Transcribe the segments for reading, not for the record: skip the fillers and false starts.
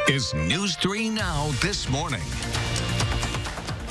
is News 3 Now this morning.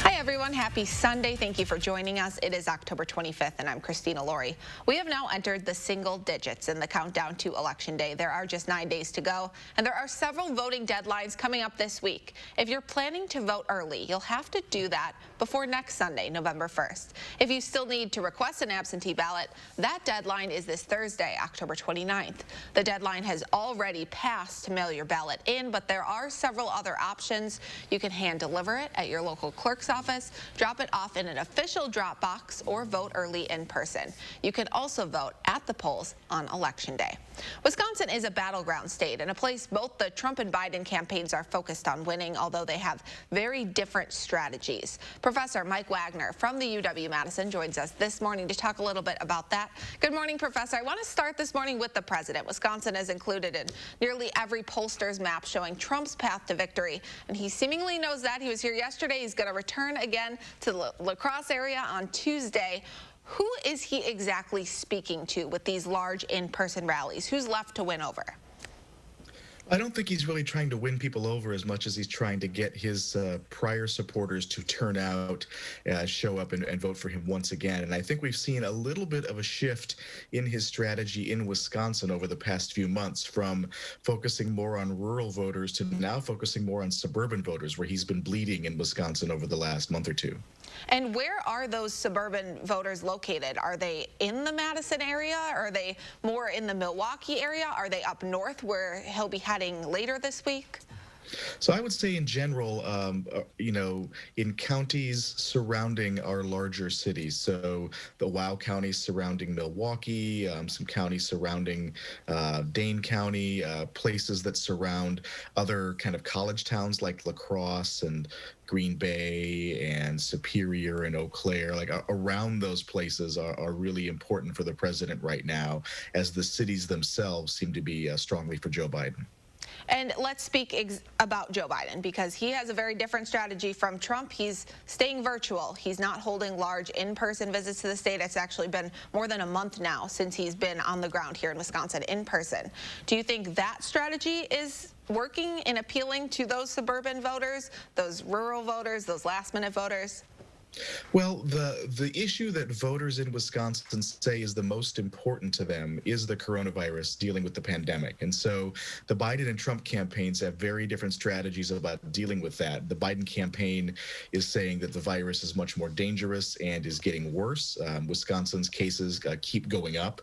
Hi, everyone. Happy Sunday. Thank you for joining us. It is October 25th, and I'm Christina Laurie. We have now entered the single digits in the countdown to Election Day. There are just 9 days to go, and there are several voting deadlines coming up this week. If you're planning to vote early, you'll have to do that before next Sunday, November 1st. If you still need to request an absentee ballot, that deadline is this Thursday, October 29th. The deadline has already passed to mail your ballot in, but there are several other options. You can hand deliver it at your local clerk's office, drop it off in an official drop box, or vote early in person. You can also vote at the polls on Election Day. Wisconsin is a battleground state and a place both the Trump and Biden campaigns are focused on winning, although they have very different strategies. Professor Mike Wagner from the UW-Madison joins us this morning to talk a little bit about that. Good morning, Professor. I want to start this morning with the president. Wisconsin is included in nearly every pollster's map showing Trump's path to victory, and he seemingly knows that. He was here yesterday. He's going to return again to the La Crosse area on Tuesday. Who is he exactly speaking to with these large in-person rallies? Who's left to win over? I don't think he's really trying to win people over as much as he's trying to get his prior supporters to turn out, show up and vote for him once again. And I think we've seen a little bit of a shift in his strategy in Wisconsin over the past few months, from focusing more on rural voters to now focusing more on suburban voters, where he's been bleeding in Wisconsin over the last month or two. And where are those suburban voters located? Are they in the Madison area? Are they more in the Milwaukee area? Are they up north where he'll be heading later this week? So I would say in general, in counties surrounding our larger cities, so the Wow counties surrounding Milwaukee, some counties surrounding Dane County, places that surround other kind of college towns like La Crosse and Green Bay and Superior and Eau Claire, like around those places are really important for the president right now, as the cities themselves seem to be strongly for Joe Biden. And let's speak about Joe Biden, because he has a very different strategy from Trump. He's staying virtual. He's not holding large in-person visits to the state. It's actually been more than a month now since he's been on the ground here in Wisconsin in person. Do you think that strategy is working in appealing to those suburban voters, those rural voters, those last-minute voters? Well, the issue that voters in Wisconsin say is the most important to them is the coronavirus, dealing with the pandemic. And so the Biden and Trump campaigns have very different strategies about dealing with that. The Biden campaign is saying that the virus is much more dangerous and is getting worse. Wisconsin's cases keep going up.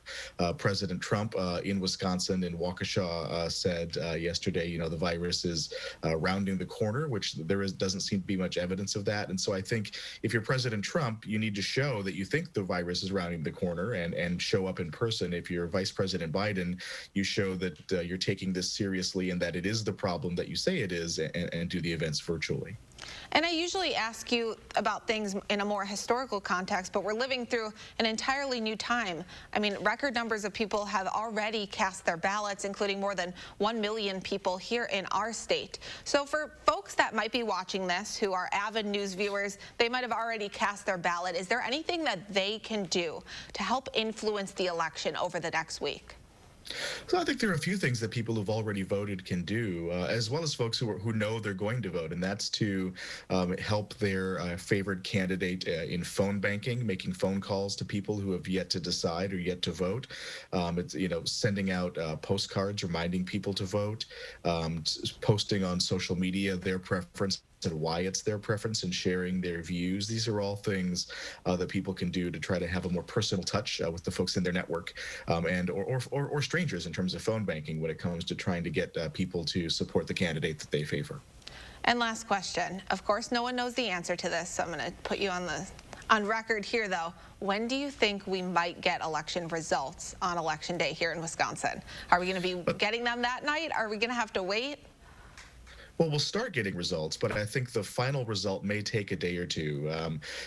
President Trump in Wisconsin, in Waukesha, said yesterday, the virus is rounding the corner, which doesn't seem to be much evidence of that. And so I think if you're President Trump, you need to show that you think the virus is rounding the corner and show up in person. If you're Vice President Biden, you show that you're taking this seriously and that it is the problem that you say it is, and do the events virtually. And I usually ask you about things in a more historical context, but we're living through an entirely new time. I mean, record numbers of people have already cast their ballots, including more than 1 million people here in our state. So for folks that might be watching this, who are avid news viewers, they might have already cast their ballot. Is there anything that they can do to help influence the election over the next week? So I think there are a few things that people who've already voted can do, as well as folks who know they're going to vote, and that's to help their favored candidate in phone banking, making phone calls to people who have yet to decide or yet to vote. It's sending out postcards reminding people to vote, posting on social media their preference and why it's their preference, and sharing their views. These are all things that people can do to try to have a more personal touch with the folks in their network, or strangers in terms of phone banking when it comes to trying to get people to support the candidate that they favor. And last question. Of course, no one knows the answer to this, so I'm going to put you on record here, though. When do you think we might get election results on Election Day here in Wisconsin? Are we going to be getting them that night? Are we going to have to wait? Well, we'll start getting results, but I think the final result may take a day or two.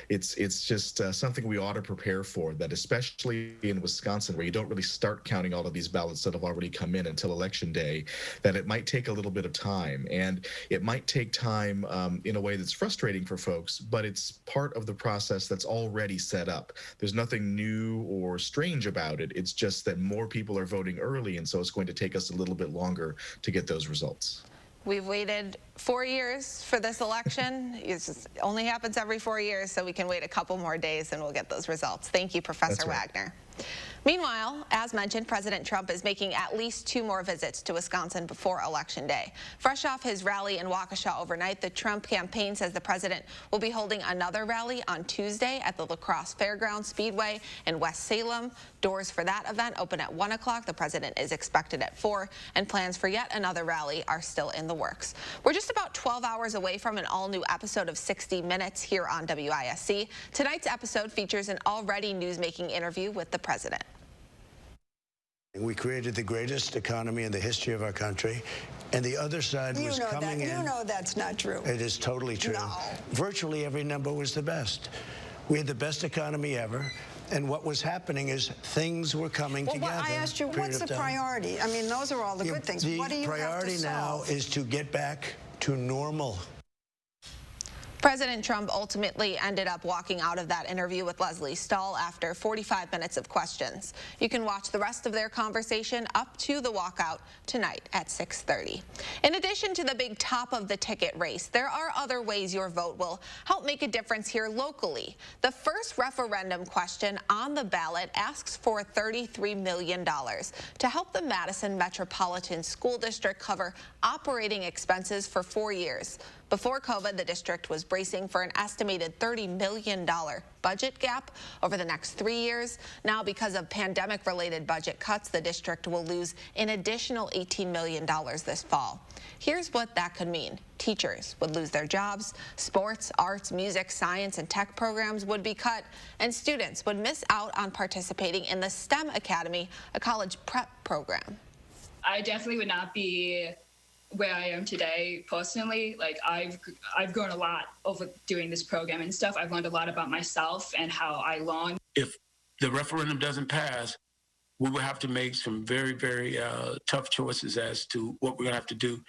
It's just something we ought to prepare for, that especially in Wisconsin, where you don't really start counting all of these ballots that have already come in until Election Day, that it might take a little bit of time. And it might take time in a way that's frustrating for folks, but it's part of the process that's already set up. There's nothing new or strange about it. It's just that more people are voting early, and so it's going to take us a little bit longer to get those results. We've waited 4 years for this election. It only happens every 4 years, so we can wait a couple more days and we'll get those results. Thank you, Professor Wagner. Meanwhile, as mentioned, President Trump is making at least 2 more visits to Wisconsin before Election Day. Fresh off his rally in Waukesha overnight, the Trump campaign says the president will be holding another rally on Tuesday at the La Crosse Fairgrounds Speedway in West Salem. Doors for that event open at 1 o'clock. The president is expected at 4, and plans for yet another rally are still in the works. We're just about 12 hours away from an all-new episode of 60 Minutes here on WISC. Tonight's episode features an already news-making interview with the president. We created the greatest economy in the history of our country, and the other side was coming in. You know that's not true. It is totally true. No. Virtually every number was the best. We had the best economy ever, and what was happening is things were coming together. Well, I asked you, what's the priority? I mean, those are all the good things. What do you have to solve? The priority now is to get back to normal. President Trump ultimately ended up walking out of that interview with Leslie Stahl after 45 minutes of questions. You can watch the rest of their conversation up to the walkout tonight at 6:30. In addition to the big top of the ticket race, there are other ways your vote will help make a difference here locally. The first referendum question on the ballot asks for $33 million to help the Madison Metropolitan School District cover operating expenses for 4 years. Before COVID, the district was bracing for an estimated $30 million budget gap over the next 3 years. Now, because of pandemic-related budget cuts, the district will lose an additional $18 million this fall. Here's what that could mean. Teachers would lose their jobs, sports, arts, music, science, and tech programs would be cut, and students would miss out on participating in the STEM Academy, a college prep program. I definitely would not be where I am today personally. Like I've grown a lot over doing this program and stuff. I've learned a lot about myself and how I long. If the referendum doesn't pass, we will have to make some very, very tough choices as to what we're gonna have to do.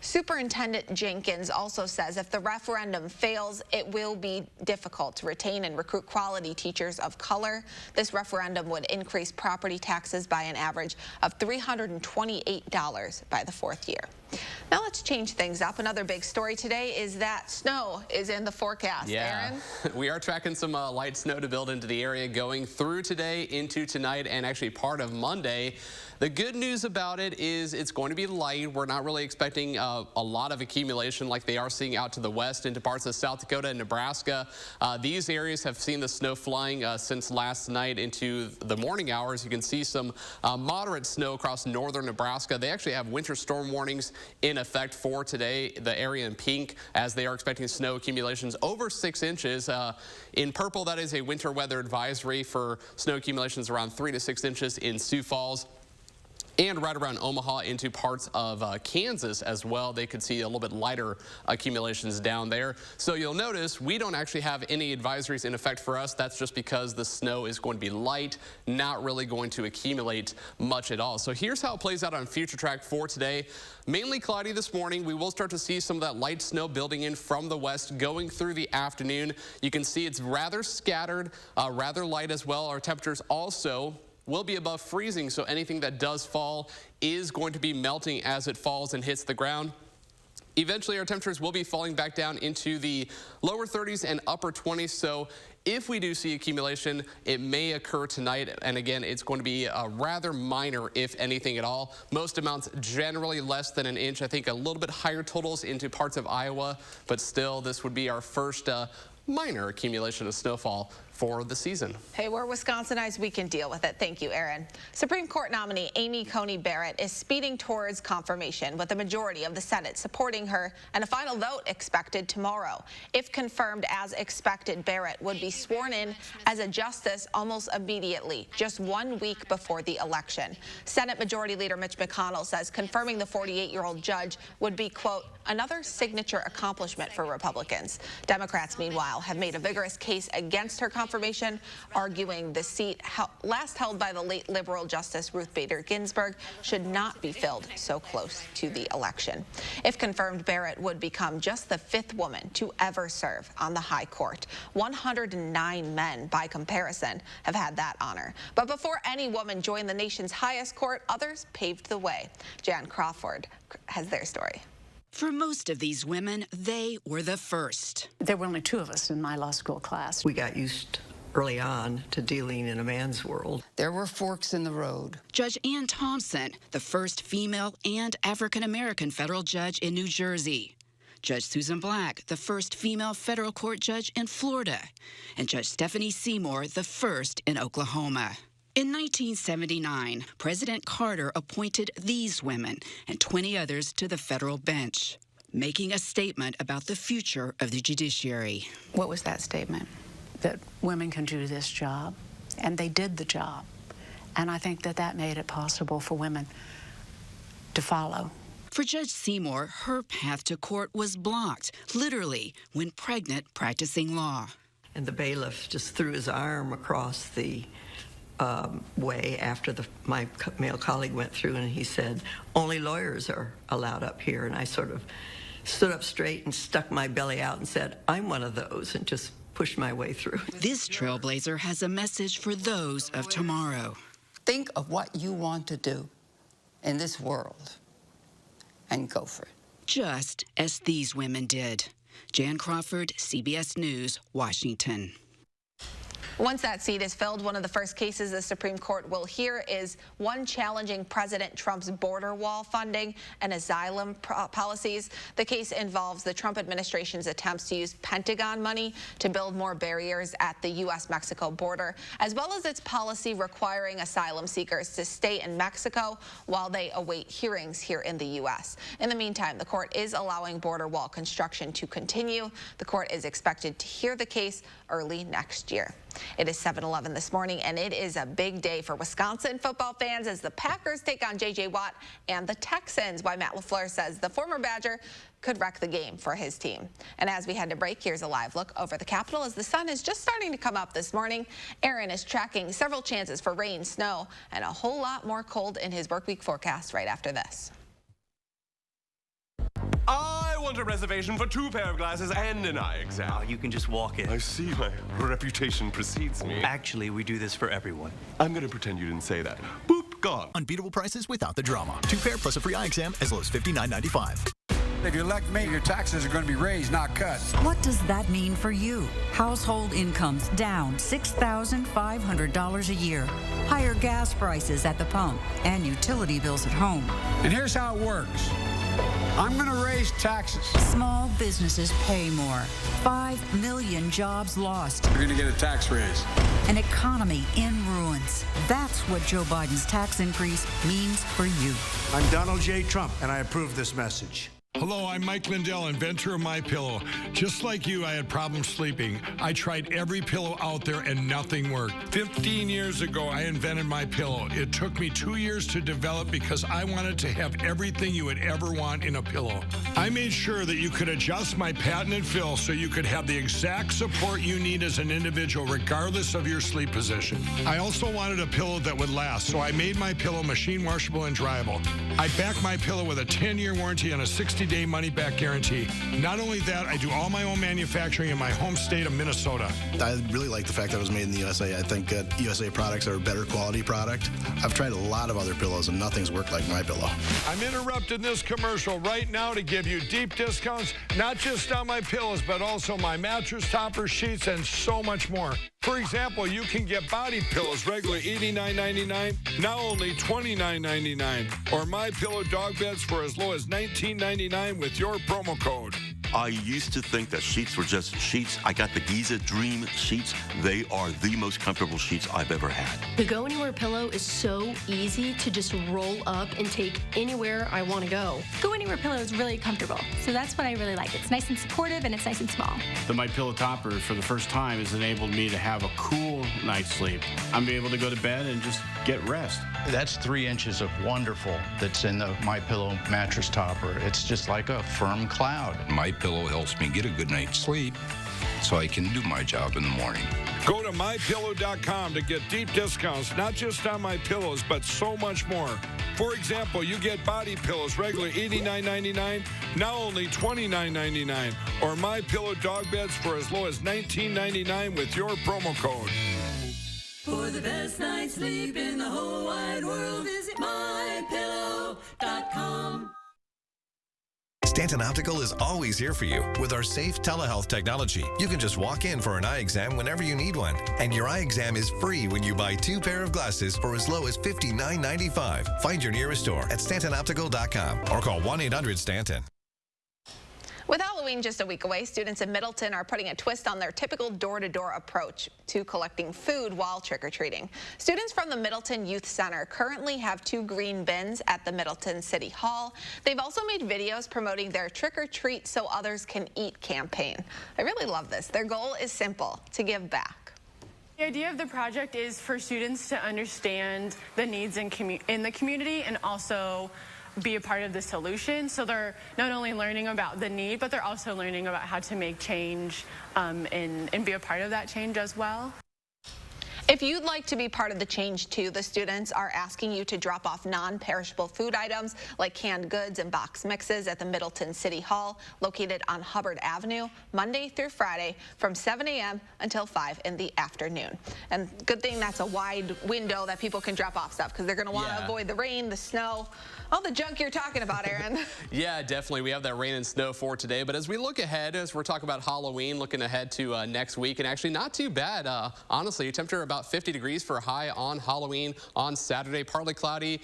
Superintendent Jenkins also says if the referendum fails, it will be difficult to retain and recruit quality teachers of color. This referendum would increase property taxes by an average of $328 by the 4th year. Now let's change things up. Another big story today is that snow is in the forecast. Yeah, Aaron? We are tracking some light snow to build into the area going through today, into tonight, and actually part of Monday. The good news about it is it's going to be light. We're not really expecting a lot of accumulation like they are seeing out to the west into parts of South Dakota and Nebraska. These areas have seen the snow flying since last night into the morning hours. You can see some moderate snow across northern Nebraska. They actually have winter storm warnings in effect for today. The area in pink, as they are expecting snow accumulations over 6 inches. In purple, that is a winter weather advisory for snow accumulations around 3 to 6 inches in Sioux Falls. And right around Omaha into parts of Kansas as well. They could see a little bit lighter accumulations down there. So you'll notice we don't actually have any advisories in effect for us. That's just because the snow is going to be light, not really going to accumulate much at all. So here's how it plays out on Future Track for today. Mainly cloudy this morning. We will start to see some of that light snow building in from the west going through the afternoon. You can see it's rather scattered, rather light as well. Our temperatures also will be above freezing, so anything that does fall is going to be melting as it falls and hits the ground. Eventually, our temperatures will be falling back down into the lower 30s and upper 20s, so if we do see accumulation, it may occur tonight, and again, it's going to be rather minor, if anything at all. Most amounts generally less than an inch. I think a little bit higher totals into parts of Iowa, but still, this would be our first minor accumulation of snowfall for the season. Hey, we're Wisconsinites. We can deal with it. Thank you, Aaron. Supreme Court nominee Amy Coney Barrett is speeding towards confirmation, with the majority of the Senate supporting her and a final vote expected tomorrow. If confirmed as expected, Barrett would be sworn in as a justice almost immediately, just 1 week before the election. Senate Majority Leader Mitch McConnell says confirming the 48-year-old judge would be, quote, another signature accomplishment for Republicans. Democrats, meanwhile, have made a vigorous case against her confirmation confirmation, arguing the seat last held by the late liberal Justice Ruth Bader Ginsburg should not be filled so close to the election. If confirmed, Barrett would become just the 5th woman to ever serve on the high court. 109 men, by comparison, have had that honor. But before any woman joined the nation's highest court, others paved the way. Jan Crawford has their story. For most of these women, they were the first. There were only 2 of us in my law school class. We got used early on to dealing in a man's world. There were forks in the road. Judge Ann Thompson, the first female and African-American federal judge in New Jersey. Judge Susan Black, the first female federal court judge in Florida. And Judge Stephanie Seymour, the first in Oklahoma. In 1979, President Carter appointed these women and 20 others to the federal bench, making a statement about the future of the judiciary. What was that statement? That women can do this job, and they did the job. And I think that that made it possible for women to follow. For Judge Seymour, her path to court was blocked, literally, when pregnant practicing law. And the bailiff just threw his arm across the way after my male colleague went through, and he said, only lawyers are allowed up here. And I sort of stood up straight and stuck my belly out and said, I'm one of those, and just pushed my way through. This trailblazer has a message for those of tomorrow. Think of what you want to do in this world and go for it. Just as these women did. Jan Crawford, CBS News, Washington. Once that seat is filled, one of the first cases the Supreme Court will hear is one challenging President Trump's border wall funding and asylum policies. The case involves the Trump administration's attempts to use Pentagon money to build more barriers at the U.S.-Mexico border, as well as its policy requiring asylum seekers to stay in Mexico while they await hearings here in the U.S. In the meantime, the court is allowing border wall construction to continue. The court is expected to hear the case early next year. It is 7:11 this morning, and it is a big day for Wisconsin football fans as the Packers take on J.J. Watt and the Texans, while Matt LaFleur says the former Badger could wreck the game for his team. And as we head to break, here's a live look over the Capitol as the sun is just starting to come up this morning. Aaron is tracking several chances for rain, snow, and a whole lot more cold in his workweek forecast right after this. I want a reservation for 2 pair of glasses and an eye exam. You can just walk in. I see, my reputation precedes me. Actually, we do this for everyone. I'm going to pretend you didn't say that. Boop, gone. Unbeatable prices without the drama. 2 pair plus a free eye exam as low as $59.95. If you elect me, your taxes are going to be raised, not cut. What does that mean for you? Household incomes down $6,500 a year. Higher gas prices at the pump and utility bills at home. And here's how it works. I'm going to raise taxes. Small businesses pay more. 5 million jobs lost. You're going to get a tax raise. An economy in ruins. That's what Joe Biden's tax increase means for you. I'm Donald J. Trump, and I approve this message. Hello, I'm Mike Lindell, inventor of MyPillow. Just like you, I had problems sleeping. I tried every pillow out there and nothing worked. 15 years ago, I invented MyPillow. It took me 2 years to develop because I wanted to have everything you would ever want in a pillow. I made sure that you could adjust my patented fill so you could have the exact support you need as an individual, regardless of your sleep position. I also wanted a pillow that would last, so I made MyPillow machine washable and dryable. I back MyPillow with a 10-year warranty and a 60-day money-back guarantee. Not only that, I do all my own manufacturing in my home state of Minnesota. I really like the fact that it was made in the USA. I think that USA products are a better quality product. I've tried a lot of other pillows and nothing's worked like MyPillow. I'm interrupting this commercial right now to give you deep discounts, not just on my pillows, but also my mattress toppers, sheets, and so much more. For example, you can get body pillows regularly $89.99, now only $29.99, or MyPillow dog beds for as low as $19.99 with your promo code. I used to think that sheets were just sheets. I got the Giza Dream sheets. They are the most comfortable sheets I've ever had. The Go Anywhere pillow is so easy to just roll up and take anywhere I want to go. Go Anywhere pillow is really comfortable, so that's what I really like. It's nice and supportive, and it's nice and small. The MyPillow topper, for the first time, has enabled me to have a cool night's sleep. I'm able to go to bed and just get rest. That's 3 inches of wonderful that's in the MyPillow mattress topper. It's just like a firm cloud. MyPillow helps me get a good night's sleep. so I can do my job in the morning. Go to MyPillow.com to get deep discounts, not just on My Pillows, but so much more. For example, you get body pillows, regular $89.99, now only $29.99. Or My Pillow dog beds for as low as $19.99 with your promo code. For the best night's sleep in the whole wide world, visit MyPillow.com. Stanton Optical is always here for you with our safe telehealth technology. You can just walk in for an eye exam whenever you need one. And your eye exam is free when you buy 2 pair of glasses for as low as $59.95. Find your nearest store at StantonOptical.com or call 1-800-STANTON. With Halloween just a week away, students in Middleton are putting a twist on their typical door-to-door approach to collecting food while trick-or-treating. Students from the Middleton Youth Center currently have 2 green bins at the Middleton City Hall. They've also made videos promoting their trick-or-treat so others can eat campaign. I really love this. Their goal is simple: to give back. The idea of the project is for students to understand the needs in the community and also be a part of the solution. So they're not only learning about the need, but they're also learning about how to make change and be a part of that change as well. If you'd like to be part of the change too, the students are asking you to drop off non-perishable food items like canned goods and box mixes at the Middleton City Hall, located on Hubbard Avenue, Monday through Friday from 7 a.m. until 5 in the afternoon. And good thing that's a wide window that people can drop off stuff, because they're going to want to avoid the rain, the snow, all the junk you're talking about, Aaron. Yeah, definitely. We have that rain and snow for today. But as we look ahead, as we're talking about Halloween, looking ahead to next week, and actually not too bad. Honestly, temperature about 50 degrees for a high on Halloween. On Saturday, partly cloudy.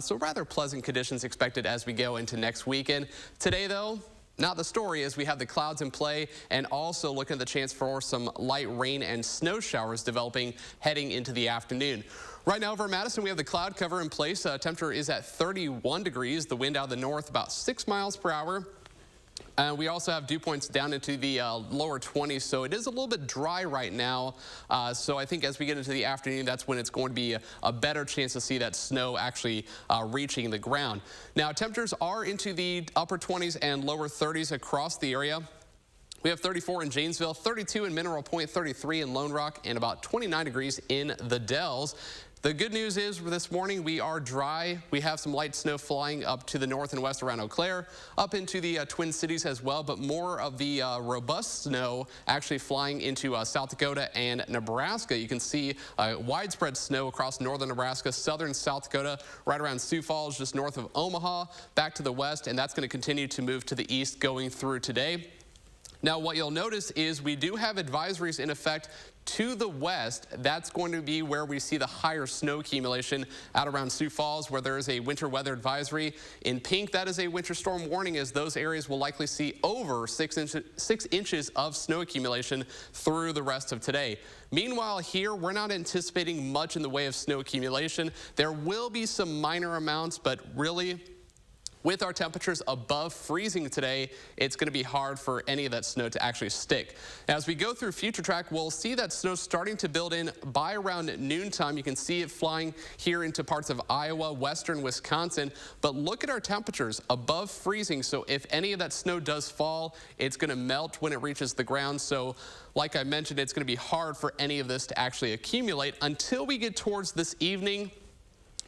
So rather pleasant conditions expected as we go into next weekend. Today, though, not the story, as we have the clouds in play and also looking at the chance for some light rain and snow showers developing heading into the afternoon. Right now over Madison, we have the cloud cover in place. Temperature is at 31 degrees. The wind out of the north about 6 miles per hour. We also have dew points down into the lower 20s, so it is a little bit dry right now. So I think as we get into the afternoon, that's when it's going to be a better chance to see that snow actually reaching the ground. Now, temperatures are into the upper 20s and lower 30s across the area. We have 34 in Janesville, 32 in Mineral Point, 33 in Lone Rock, and about 29 degrees in the Dells. The good news is this morning we are dry. We have some light snow flying up to the north and west around Eau Claire, up into the Twin Cities as well, but more of the robust snow actually flying into South Dakota and Nebraska. You can see widespread snow across northern Nebraska, southern South Dakota, right around Sioux Falls, just north of Omaha, back to the west, and that's going to continue to move to the east going through today. Now, what you'll notice is we do have advisories in effect to the west. That's going to be where we see the higher snow accumulation out around Sioux Falls, where there is a winter weather advisory. In pink, that is a winter storm warning, as those areas will likely see over 6 inches of snow accumulation through the rest of today. Meanwhile, here, we're not anticipating much in the way of snow accumulation. There will be some minor amounts, but really, with our temperatures above freezing today, it's going to be hard for any of that snow to actually stick. As we go through Future Track, we'll see that snow starting to build in by around noontime. You can see it flying here into parts of Iowa, western Wisconsin. But look at our temperatures above freezing. So if any of that snow does fall, it's going to melt when it reaches the ground. So like I mentioned, it's going to be hard for any of this to actually accumulate until we get towards this evening.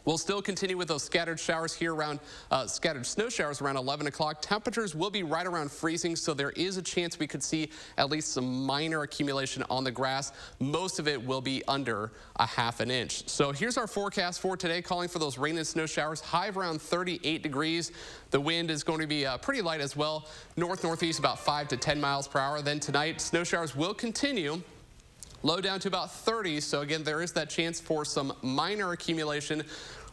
We'll still continue with those scattered showers here around, scattered snow showers around 11 o'clock. Temperatures will be right around freezing, so there is a chance we could see at least some minor accumulation on the grass. Most of it will be under a ½ an inch. So here's our forecast for today, calling for those rain and snow showers. High of around 38 degrees. The wind is going to be pretty light as well. North-northeast about 5 to 10 miles per hour. Then tonight, snow showers will continue. Low down to about 30, so again, there is that chance for some minor accumulation.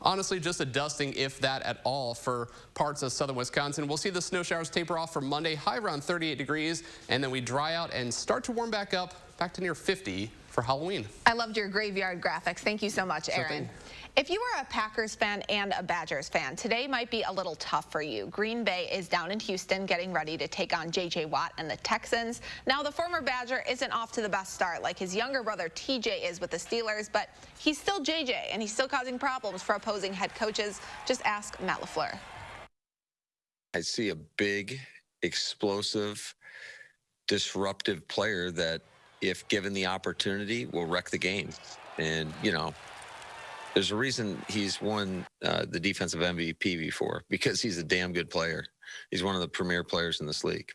Honestly, just a dusting, if that at all, for parts of southern Wisconsin. We'll see the snow showers taper off for Monday, high around 38 degrees, and then we dry out and start to warm back up, back to near 50 for Halloween. I loved your graveyard graphics. Thank you so much, Aaron. If you are a Packers fan and a Badgers fan, today might be a little tough for you. Green Bay is down in Houston getting ready to take on J.J. Watt and the Texans. Now, the former Badger isn't off to the best start like his younger brother T.J. is with the Steelers, but he's still J.J., and he's still causing problems for opposing head coaches. Just ask Matt LaFleur. I see a big, explosive, disruptive player that if given the opportunity, will wreck the game. And, you know, there's a reason he's won the defensive MVP before, because he's a damn good player. He's one of the premier players in this league.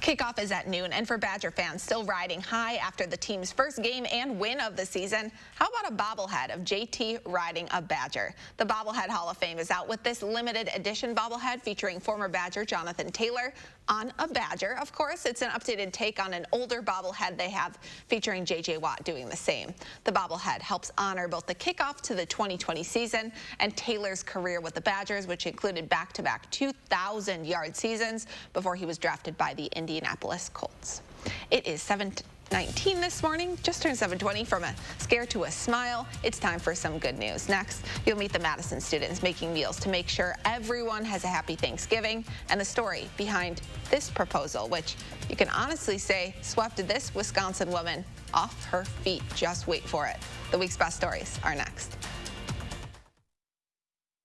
Kickoff is at noon, and for Badger fans still riding high after the team's first game and win of the season, how about a bobblehead of JT riding a Badger? The Bobblehead Hall of Fame is out with this limited edition bobblehead featuring former Badger Jonathan Taylor on a Badger. Of course, it's an updated take on an older bobblehead they have featuring J.J. Watt doing the same. The bobblehead helps honor both the kickoff to the 2020 season and Taylor's career with the Badgers, which included back-to-back 2,000-yard seasons before he was drafted by the Indianapolis Colts. It is 7:19 this morning, just turned 7:20. From a scare to a smile, it's time for some good news. Next, you'll meet the Madison students making meals to make sure everyone has a happy Thanksgiving, and the story behind this proposal, which you can honestly say swept this Wisconsin woman off her feet. Just wait for it. The week's best stories are next.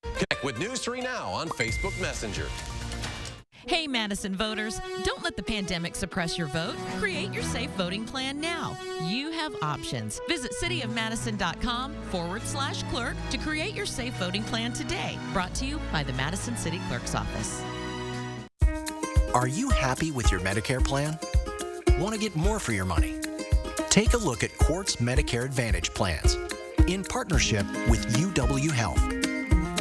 Connect with News 3 Now on Facebook Messenger. Hey, Madison voters, don't let the pandemic suppress your vote. Create your safe voting plan now. You have options. Visit cityofmadison.com/clerk to create your safe voting plan today. Brought to you by the Madison City Clerk's Office. Are you happy with your Medicare plan? Want to get more for your money? Take a look at Quartz Medicare Advantage plans in partnership with UW Health.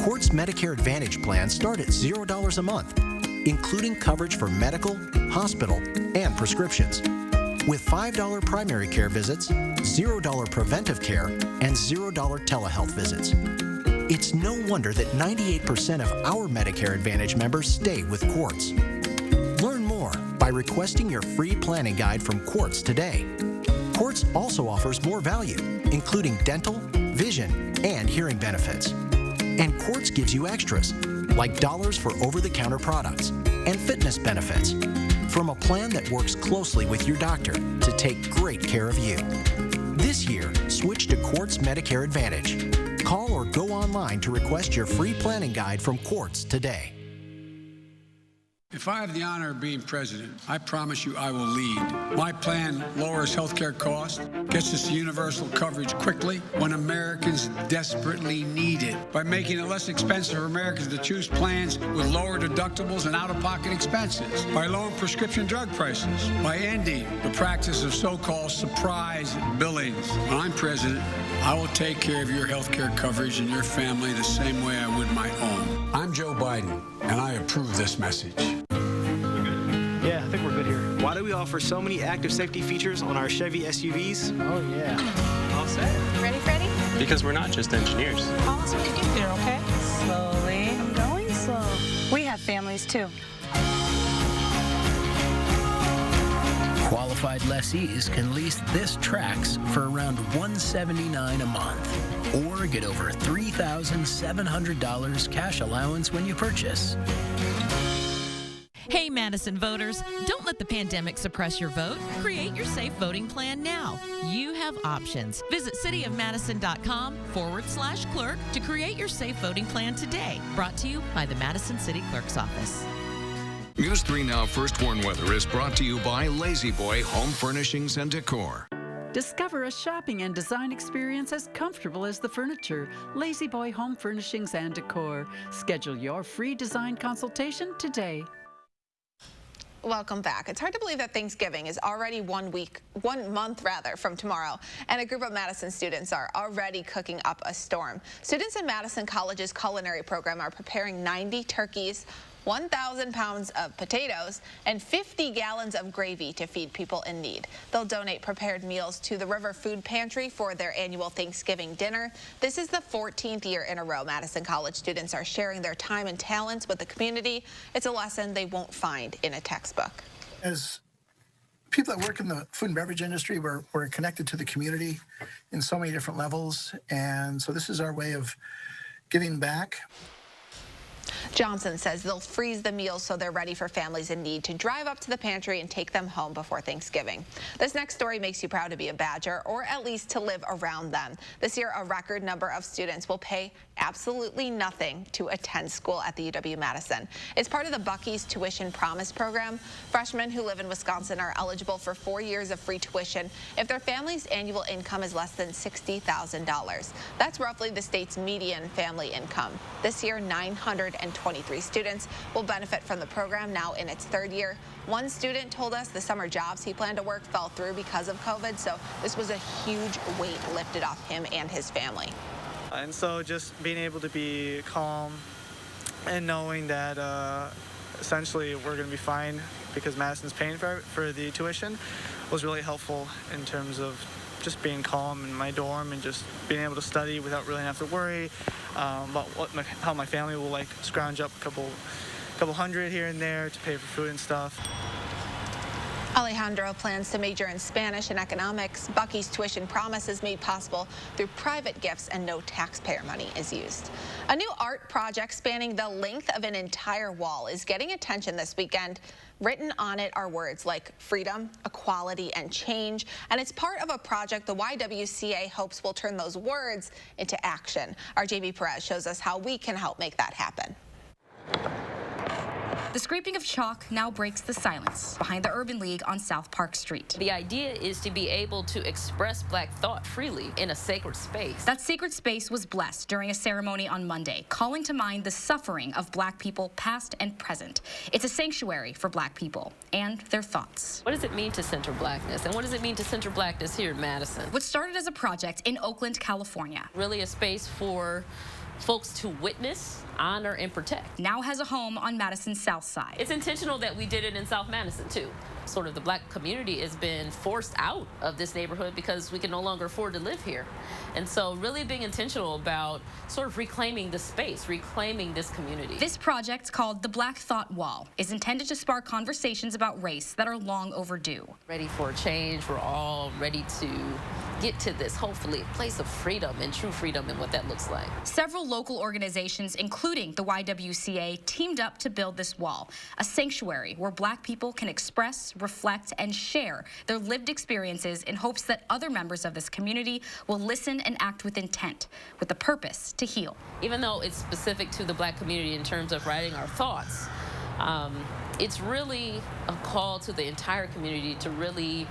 Quartz Medicare Advantage plans start at $0 a month, including coverage for medical, hospital, and prescriptions. With $5 primary care visits, $0 preventive care, and $0 telehealth visits. It's no wonder that 98% of our Medicare Advantage members stay with Quartz. Learn more by requesting your free planning guide from Quartz today. Quartz also offers more value, including dental, vision, and hearing benefits. And Quartz gives you extras, like dollars for over-the-counter products and fitness benefits, from a plan that works closely with your doctor to take great care of you. This year, switch to Quartz Medicare Advantage. Call or go online to request your free planning guide from Quartz today. If I have the honor of being president, I promise you I will lead. My plan lowers healthcare costs, gets us universal coverage quickly when Americans desperately need it, by making it less expensive for Americans to choose plans with lower deductibles and out-of-pocket expenses, by lowering prescription drug prices, by ending the practice of so-called surprise billings. When I'm president, I will take care of your healthcare coverage and your family the same way I would my own. I'm Joe Biden, and I approve this message. Yeah, I think we're good here. Why do we offer so many active safety features on our Chevy SUVs? Oh, yeah. All set. Ready, Freddie? Because we're not just engineers. Pause when you get there, okay? Slowly. I'm going slow. We have families, too. Qualified lessees can lease this Trax for around $179 a month, or get over $3,700 cash allowance when you purchase. Hey, Madison voters, don't let the pandemic suppress your vote. Create your safe voting plan now. You have options. Visit cityofmadison.com/clerk to create your safe voting plan today. Brought to you by the Madison City Clerk's Office. News 3 Now First Warn Weather is brought to you by Lazy Boy Home Furnishings and Decor. Discover a shopping and design experience as comfortable as the furniture. Lazy Boy Home Furnishings and Decor. Schedule your free design consultation today. Welcome back. It's hard to believe that Thanksgiving is already 1 month from tomorrow, and a group of Madison students are already cooking up a storm. Students in Madison College's culinary program are preparing 90 turkeys, 1,000 pounds of potatoes, and 50 gallons of gravy to feed people in need. They'll donate prepared meals to the River Food Pantry for their annual Thanksgiving dinner. This is the 14th year in a row Madison College students are sharing their time and talents with the community. It's a lesson they won't find in a textbook. As people that work in the food and beverage industry, we're connected to the community in so many different levels, and so this is our way of giving back. Johnson says they'll freeze the meals so they're ready for families in need to drive up to the pantry and take them home before Thanksgiving. This next story makes you proud to be a Badger, or at least to live around them. This year, a record number of students will pay absolutely nothing to attend school at the UW-Madison. It's part of the Bucky's Tuition Promise program. Freshmen who live in Wisconsin are eligible for 4 years of free tuition if their family's annual income is less than $60,000. That's roughly the state's median family income. This year, 923 students will benefit from the program, now in its third year. One student told us the summer jobs he planned to work fell through because of COVID, so this was a huge weight lifted off him and his family. And so just being able to be calm and knowing that essentially we're going to be fine because Madison's paying for the tuition was really helpful in terms of just being calm in my dorm and just being able to study without really having to worry about how my family will like scrounge up a couple hundred here and there to pay for food and stuff. Alejandro plans to major in Spanish and economics. Bucky's Tuition Promise is made possible through private gifts and no taxpayer money is used. A new art project spanning the length of an entire wall is getting attention this weekend. Written on it are words like freedom, equality, and change, and it's part of a project the YWCA hopes will turn those words into action. Our JB Perez shows us how we can help make that happen. The scraping of chalk now breaks the silence behind the Urban League on South Park Street. The idea is to be able to express Black thought freely in a sacred space. That sacred space was blessed during a ceremony on Monday, calling to mind the suffering of Black people past and present. It's a sanctuary for Black people and their thoughts. What does it mean to center Blackness, and what does it mean to center Blackness here in Madison? What started as a project in Oakland, California. Really a space for folks to witness, honor, and protect. Now has a home on Madison's South Side. It's intentional that we did it in South Madison, too. Sort of the Black community has been forced out of this neighborhood because we can no longer afford to live here. And so really being intentional about sort of reclaiming the space, reclaiming this community. This project, called the Black Thought Wall, is intended to spark conversations about race that are long overdue. Ready for a change. We're all ready to get to this, hopefully, place of freedom and true freedom and what that looks like. Several local organizations, including the YWCA, teamed up to build this wall, a sanctuary where Black people can express, reflect, and share their lived experiences in hopes that other members of this community will listen and act with intent, with the purpose to heal. Even though it's specific to the Black community in terms of writing our thoughts, it's really a call to the entire community to really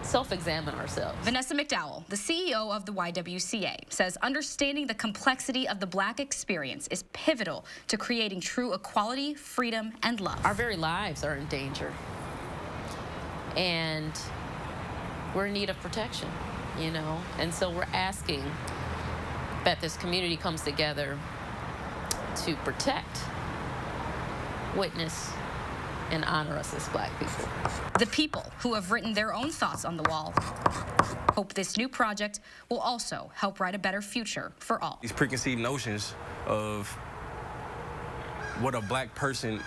self-examine ourselves. Vanessa McDowell, the CEO of the YWCA, says understanding the complexity of the Black experience is pivotal to creating true equality, freedom, and love. Our very lives are in danger, and we're in need of protection, you know? And so we're asking that this community comes together to protect, witness, and honor us as Black people. The people who have written their own thoughts on the wall hope this new project will also help write a better future for all. These preconceived notions of what a Black person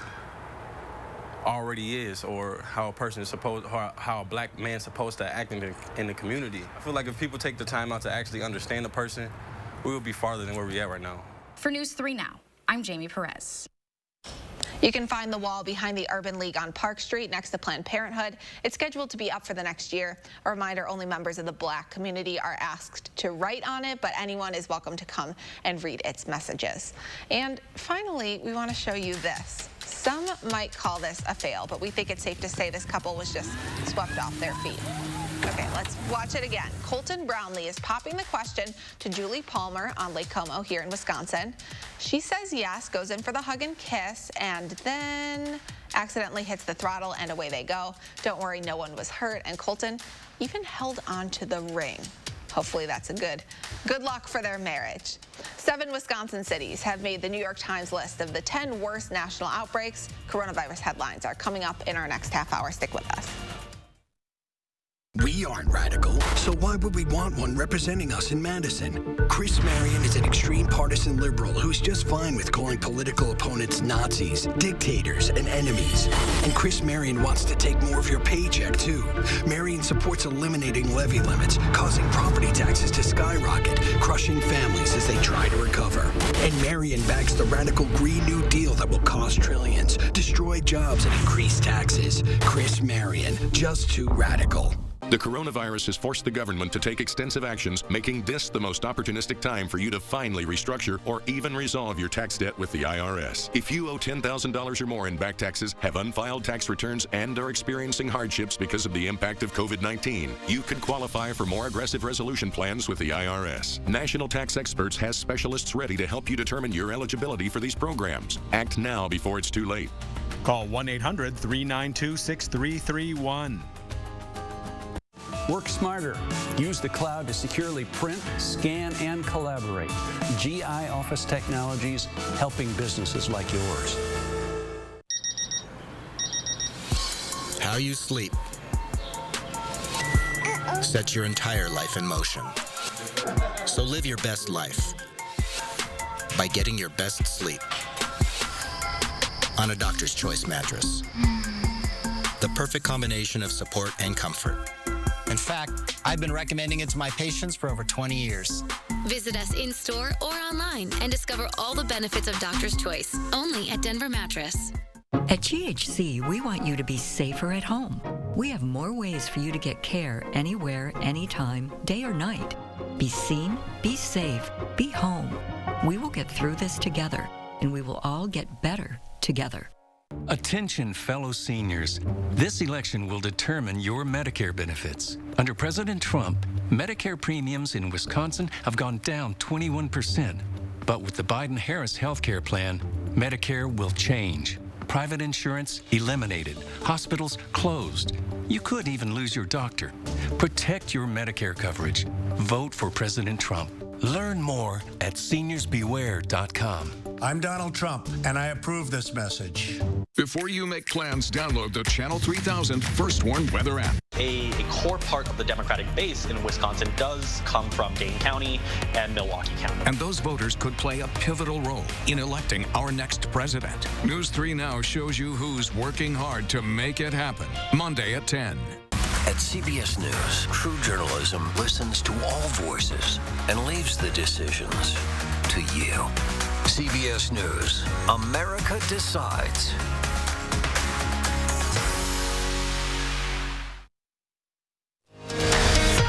already is, or how a person is supposed, how a Black man is supposed to act in the community. I feel like if people take the time out to actually understand the person, we will be farther than where we're at right now. For News 3 Now, I'm Jamie Perez. You can find the wall behind the Urban League on Park Street next to Planned Parenthood. It's scheduled to be up for the next year. A reminder, only members of the Black community are asked to write on it, but anyone is welcome to come and read its messages. And finally, we want to show you this. Some might call this a fail, but we think it's safe to say this couple was just swept off their feet. Okay, let's watch it again. Colton Brownlee is popping the question to Julie Palmer on Lake Como here in Wisconsin. She says yes, goes in for the hug and kiss, and then accidentally hits the throttle, and away they go. Don't worry, no one was hurt, and Colton even held on to the ring. Hopefully that's a good luck for their marriage. 7 Wisconsin cities have made the New York Times list of the 10 worst national outbreaks. Coronavirus headlines are coming up in our next half hour. Stick with us. We aren't radical, so why would we want one representing us in Madison? Chris Marion is an extreme partisan liberal who's just fine with calling political opponents Nazis, dictators, and enemies. And Chris Marion wants to take more of your paycheck, too. Marion supports eliminating levy limits, causing property taxes to skyrocket, crushing families as they try to recover. And Marion backs the radical Green New Deal that will cost trillions, destroy jobs, and increase taxes. Chris Marion, just too radical. The coronavirus has forced the government to take extensive actions, making this the most opportunistic time for you to finally restructure or even resolve your tax debt with the IRS. If you owe $10,000 or more in back taxes, have unfiled tax returns, and are experiencing hardships because of the impact of COVID-19, you could qualify for more aggressive resolution plans with the IRS. National Tax Experts has specialists ready to help you determine your eligibility for these programs. Act now before it's too late. Call 1-800-392-6331. Work smarter. Use the cloud to securely print, scan, and collaborate. GI Office Technologies, helping businesses like yours. How you sleep sets your entire life in motion. So live your best life by getting your best sleep on a Doctor's Choice mattress. The perfect combination of support and comfort. In fact, I've been recommending it to my patients for over 20 years. Visit us in-store or online and discover all the benefits of Doctor's Choice, only at Denver Mattress. At GHC, we want you to be safer at home. We have more ways for you to get care anywhere, anytime, day or night. Be seen, be safe, be home. We will get through this together, and we will all get better together. Attention, fellow seniors. This election will determine your Medicare benefits. Under President Trump, Medicare premiums in Wisconsin have gone down 21%. But with the Biden-Harris healthcare plan, Medicare will change. Private insurance eliminated. Hospitals closed. You could even lose your doctor. Protect your Medicare coverage. Vote for President Trump. Learn more at seniorsbeware.com. I'm Donald Trump, and I approve this message. Before you make plans, download the Channel 3000 First Warn Weather app. A core part of the Democratic base in Wisconsin does come from Dane County and Milwaukee County. And those voters could play a pivotal role in electing our next president. News 3 Now shows you who's working hard to make it happen. Monday at 10. At CBS News, true journalism listens to all voices and leaves the decisions to you. CBS News, America decides.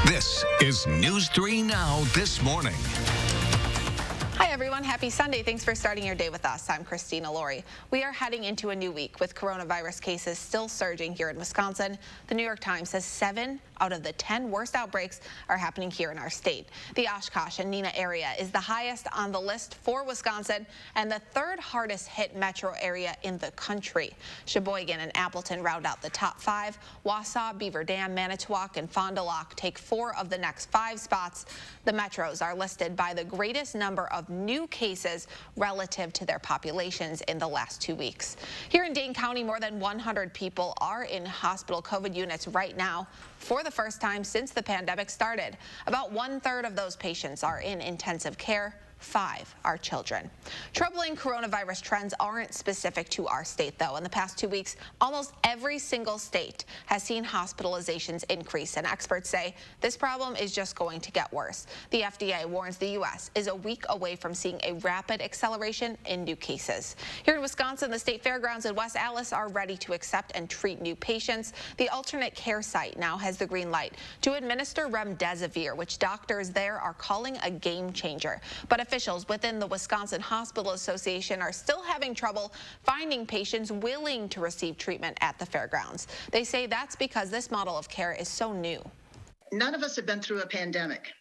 This is News 3 Now This Morning. Hi everyone, happy Sunday. Thanks for starting your day with us. I'm Christina Laurie. We are heading into a new week with coronavirus cases still surging here in Wisconsin. The New York Times says 7 out of the 10 worst outbreaks are happening here in our state. The Oshkosh and Neenah area is the highest on the list for Wisconsin and the 3rd hardest hit metro area in the country. Sheboygan and Appleton round out the top 5. Wausau, Beaver Dam, Manitowoc, and Fond du Lac take 4 of the next 5 spots. The metros are listed by the greatest number of new cases relative to their populations in the last 2 weeks. Here in Dane County, more than 100 people are in hospital COVID units right now for the first time since the pandemic started. About 1/3 of those patients are in intensive care. 5 are children. Troubling coronavirus trends aren't specific to our state, though. In the past 2 weeks, almost every single state has seen hospitalizations increase, and experts say this problem is just going to get worse. The FDA warns the U.S. is a week away from seeing a rapid acceleration in new cases. Here in Wisconsin, the state fairgrounds in West Allis are ready to accept and treat new patients. The alternate care site now has the green light to administer remdesivir, which doctors there are calling a game changer. But officials within the Wisconsin Hospital Association are still having trouble finding patients willing to receive treatment at the fairgrounds. They say that's because this model of care is so new. None of us have been through a pandemic.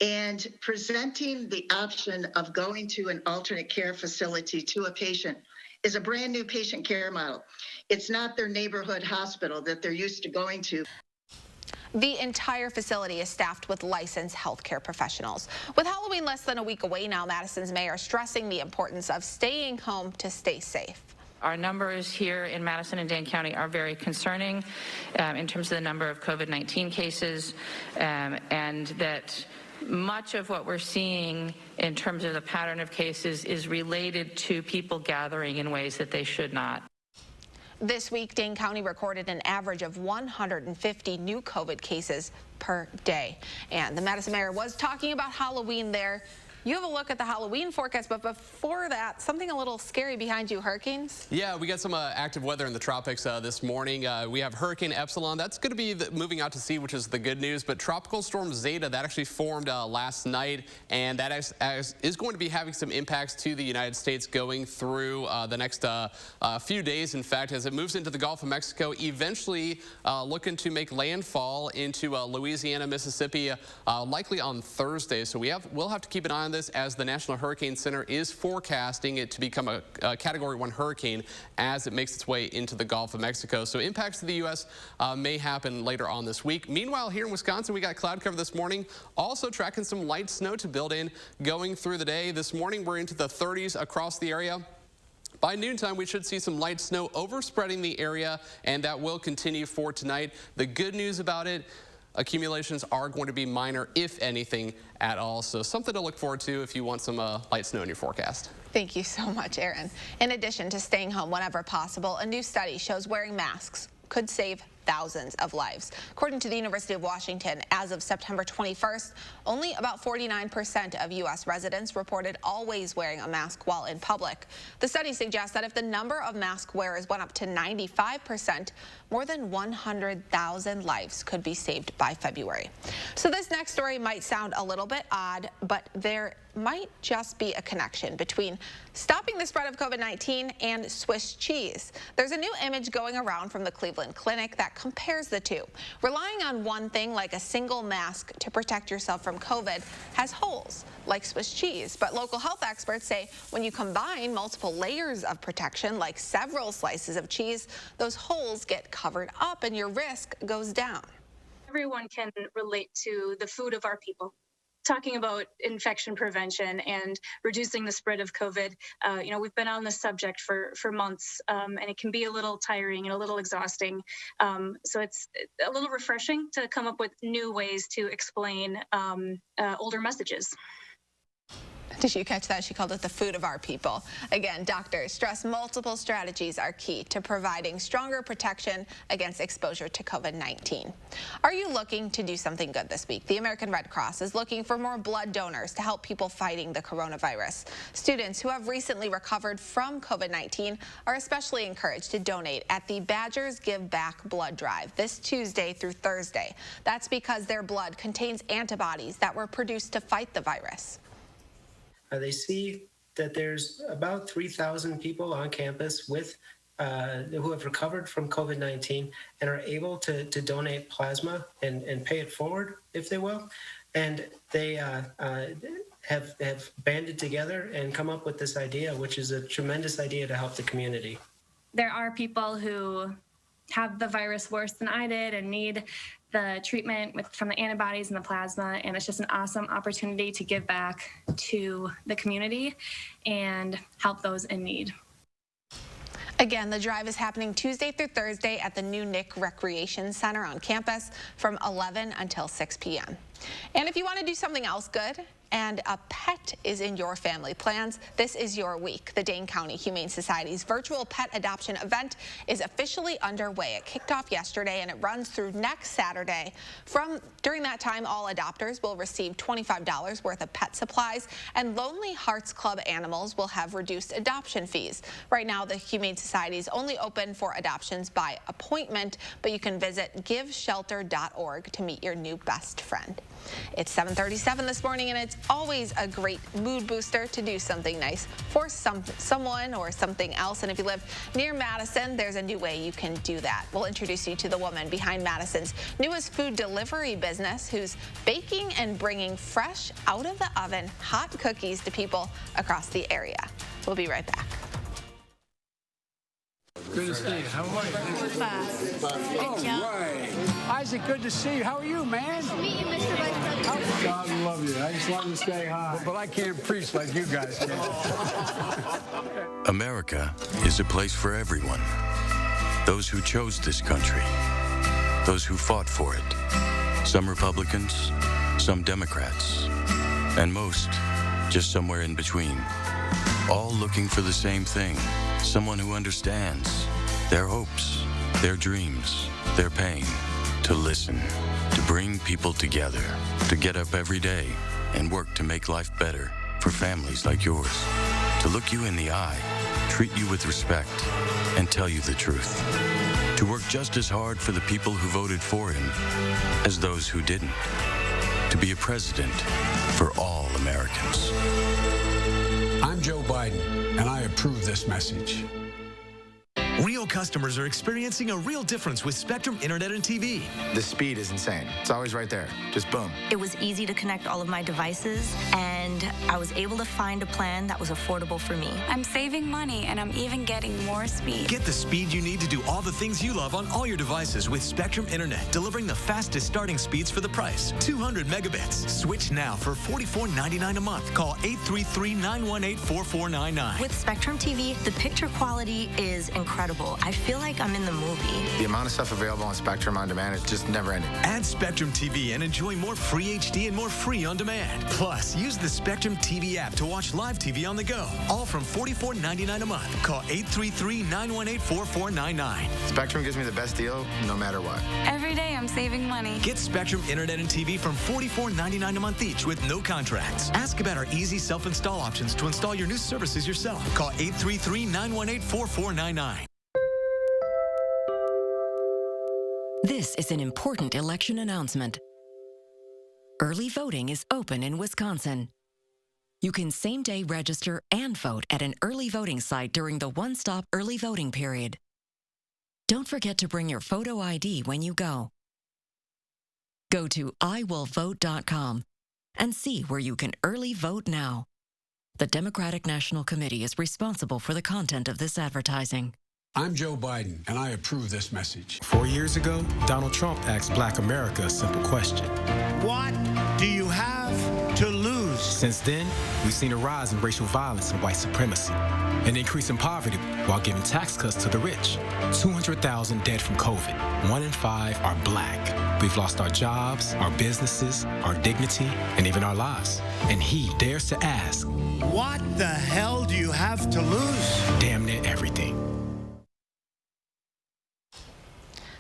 And presenting the option of going to an alternate care facility to a patient is a brand new patient care model. It's not their neighborhood hospital that they're used to going to. The entire facility is staffed with licensed healthcare professionals. With Halloween less than a week away now, Madison's mayor stressing the importance of staying home to stay safe. Our numbers here in Madison and Dane County are very concerning in terms of the number of COVID-19 cases, and that much of what we're seeing in terms of the pattern of cases is related to people gathering in ways that they should not. This week, Dane County recorded an average of 150 new COVID cases per day. And the Madison mayor was talking about Halloween there. You have a look at the Halloween forecast, but before that, something a little scary behind you, hurricanes? Yeah, we got some active weather in the tropics this morning. We have Hurricane Epsilon. That's going to be moving out to sea, which is the good news. But Tropical Storm Zeta, that actually formed last night, and that is going to be having some impacts to the United States going through the next few days. In fact, as it moves into the Gulf of Mexico, eventually looking to make landfall into Louisiana, Mississippi, likely on Thursday. So we'll have to keep an eye on this, as the National Hurricane Center is forecasting it to become a Category 1 hurricane as it makes its way into the Gulf of Mexico. So impacts to the U.S. May happen later on this week. Meanwhile, here in Wisconsin, we got cloud cover this morning. Also tracking some light snow to build in going through the day. This morning, we're into the 30s across the area. By noontime, we should see some light snow overspreading the area, and that will continue for tonight. The good news about it, accumulations are going to be minor, if anything at all. So something to look forward to if you want some light snow in your forecast. Thank you so much, Aaron. In addition to staying home whenever possible, a new study shows wearing masks could save thousands of lives. According to the University of Washington, as of September 21st, only about 49% of U.S. residents reported always wearing a mask while in public. The study suggests that if the number of mask wearers went up to 95%, more than 100,000 lives could be saved by February. So this next story might sound a little bit odd, but there might just be a connection between stopping the spread of COVID-19 and Swiss cheese. There's a new image going around from the Cleveland Clinic that compares the two. Relying on one thing, like a single mask to protect yourself from COVID, has holes, like Swiss cheese. But local health experts say when you combine multiple layers of protection, like several slices of cheese, those holes get covered up and your risk goes down. Everyone can relate to the food of our people. Talking about infection prevention and reducing the spread of COVID, we've been on this subject for months, and it can be a little tiring and a little exhausting. So it's a little refreshing to come up with new ways to explain older messages. Did you catch that? She called it the food of our people. Again, doctors stress multiple strategies are key to providing stronger protection against exposure to COVID-19. Are you looking to do something good this week? The American Red Cross is looking for more blood donors to help people fighting the coronavirus. Students who have recently recovered from COVID-19 are especially encouraged to donate at the Badgers Give Back blood drive this Tuesday through Thursday. That's because their blood contains antibodies that were produced to fight the virus. They see that there's about 3,000 people on campus with who have recovered from COVID-19 and are able to donate plasma and pay it forward, if they will. And they have banded together and come up with this idea, which is a tremendous idea to help the community. There are people who have the virus worse than I did and need the treatment from the antibodies and the plasma, and it's just an awesome opportunity to give back to the community and help those in need. Again, the drive is happening Tuesday through Thursday at the new Nick Recreation Center on campus from 11 until 6 p.m. And if you want to do something else good and a pet is in your family plans, this is your week. The Dane County Humane Society's virtual pet adoption event is officially underway. It kicked off yesterday and it runs through next Saturday. During that time, all adopters will receive $25 worth of pet supplies, and Lonely Hearts Club animals will have reduced adoption fees. Right now, the Humane Society is only open for adoptions by appointment, but you can visit giveshelter.org to meet your new best friend. It's 7:37 this morning, and it's always a great mood booster to do something nice for someone or something else. And if you live near Madison, there's a new way you can do that. We'll introduce you to the woman behind Madison's newest food delivery business, who's baking and bringing fresh, out of the oven, hot cookies to people across the area. We'll be right back. Good to see you. How are you? All right. Isaac, good to see you. How are you, man? Nice to meet you, Mr. Vice President. God love you. I just wanted to say hi. But I can't preach like you guys can. America is a place for everyone. Those who chose this country, those who fought for it. Some Republicans, some Democrats, and most just somewhere in between. All looking for the same thing, someone who understands their hopes, their dreams, their pain, to listen, to bring people together, to get up every day and work to make life better for families like yours, to look you in the eye, treat you with respect, and tell you the truth, to work just as hard for the people who voted for him as those who didn't, to be a president for all Americans. I'm Joe Biden, and I approve this message. Real customers are experiencing a real difference with Spectrum Internet and TV. The speed is insane. It's always right there. Just boom. It was easy to connect all of my devices, and I was able to find a plan that was affordable for me. I'm saving money, and I'm even getting more speed. Get the speed you need to do all the things you love on all your devices with Spectrum Internet, delivering the fastest starting speeds for the price. 200 megabits. Switch now for $44.99 a month. Call 833-918-4499. With Spectrum TV, the picture quality is incredible. I feel like I'm in the movie. The amount of stuff available on Spectrum On Demand is just never ending. Add Spectrum TV and enjoy more free HD and more free on demand. Plus, use the Spectrum TV app to watch live TV on the go. All from $44.99 a month. Call 833-918-4499. Spectrum gives me the best deal no matter what. Every day I'm saving money. Get Spectrum Internet and TV from $44.99 a month each with no contracts. Ask about our easy self-install options to install your new services yourself. Call 833-918-4499. This is an important election announcement. Early voting is open in Wisconsin. You can same-day register and vote at an early voting site during the one-stop early voting period. Don't forget to bring your photo ID when you go. Go to iwillvote.com and see where you can early vote now. The Democratic National Committee is responsible for the content of this advertising. I'm Joe Biden, and I approve this message. 4 years ago, Donald Trump asked Black America a simple question. What do you have to lose? Since then, we've seen a rise in racial violence and white supremacy, an increase in poverty while giving tax cuts to the rich. 200,000 dead from COVID. 1 in 5 are Black. We've lost our jobs, our businesses, our dignity, and even our lives. And he dares to ask, What the hell do you have to lose? Damn near everything.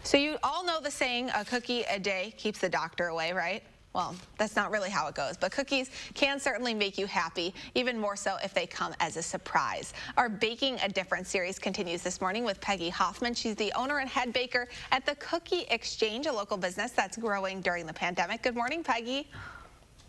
So you all know the saying, a cookie a day keeps the doctor away, right? Well, that's not really how it goes, but cookies can certainly make you happy, even more so if they come as a surprise. Our Baking a Difference series continues this morning with Peggy Hoffman. She's the owner and head baker at the Cookie Exchange, a local business that's growing during the pandemic. Good morning, Peggy.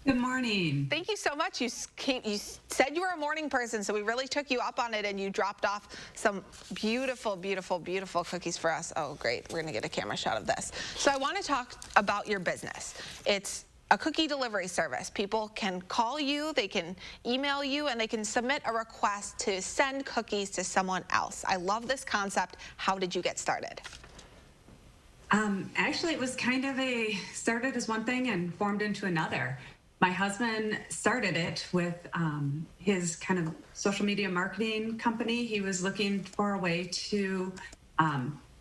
Good morning. Thank you so much. You said you were a morning person, so we really took you up on it, and you dropped off some beautiful, beautiful, beautiful cookies for us. Oh, great. We're going to get a camera shot of this. So I want to talk about your business. It's a cookie delivery service. People can call you, they can email you, and they can submit a request to send cookies to someone else. I love this concept. How did you get started? Actually, it was kind of started as one thing and formed into another. My husband started it with his kind of social media marketing company. He was looking for a way to